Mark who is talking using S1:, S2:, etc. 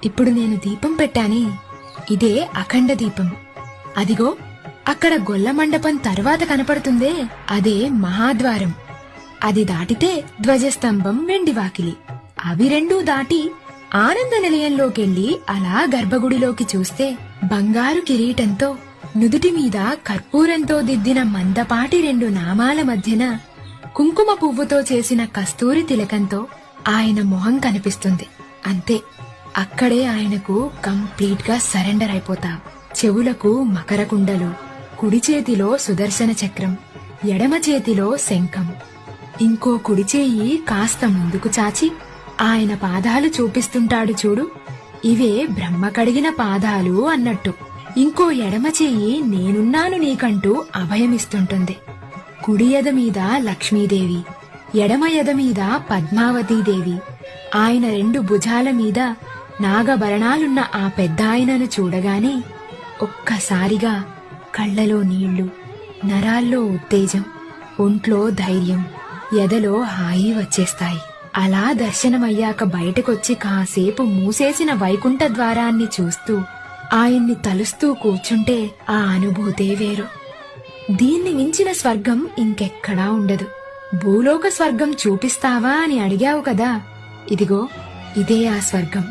S1: ఇప్పుడు నేను దీపం పెట్టాని, ఇదే అఖండ దీపం. అదిగో అక్కడ గొల్ల మండపం తర్వాత కనపడుతుందే, అదే మహాద్వారం. అది దాటితే ధ్వజస్తంభం, వెండి వాకిలి. అవి రెండూ దాటి ఆనంద నిలయంలోకెళ్లి అలా గర్భగుడిలోకి చూస్తే బంగారు కిరీటంతో, నుదుటి మీద కర్పూరంతో దిద్దిన మందపాటి రెండు నామాల మధ్యన కుంకుమ పువ్వుతో చేసిన కస్తూరి తిలకంతో ఆయన మొహం కనిపిస్తుంది. అంతే, అక్కడే ఆయనకు కంప్లీట్ గా సరెండర్ అయిపోతావు. చెవులకు మకర కుండలు, కుడి చేతిలో సుదర్శన చక్రం, ఎడమ చేతిలో శంఖం. ఇంకో కుడి చేయి కాస్త ముందుకు చాచి ఆయన పాదాలు చూపిస్తుంటాడు చూడు, ఇవే బ్రహ్మ కడిగిన పాదాలు అన్నట్టు. ఇంకో ఎడమ చెయ్యి నేనున్నాను నీకంటూ అభయమిస్తుంటుంది. కుడి ఎద మీద లక్ష్మీదేవి, ఎడమ ఎద మీద పద్మావతీదేవి. ఆయన రెండు భుజాల మీద నాగభరణాలున్న ఆ పెద్దాయనను చూడగానే ఒక్కసారిగా కళ్లలో నీళ్లు, నరాల్లో ఉత్తేజం, ఒంట్లో ధైర్యం, ఎదలో హాయి వచ్చేస్తాయి. అలా దర్శనమయ్యాక బయటకొచ్చి కాసేపు మూసేసిన వైకుంఠ ద్వారాన్ని చూస్తూ ఆయన్ని తలుస్తూ కూర్చుంటే ఆ అనుభూతే వేరు. దీన్ని మించిన స్వర్గం ఇంకెక్కడా ఉండదు. భూలోక స్వర్గం చూపిస్తావా అని అడిగావు కదా, ఇదిగో ఇదే ఆ స్వర్గం.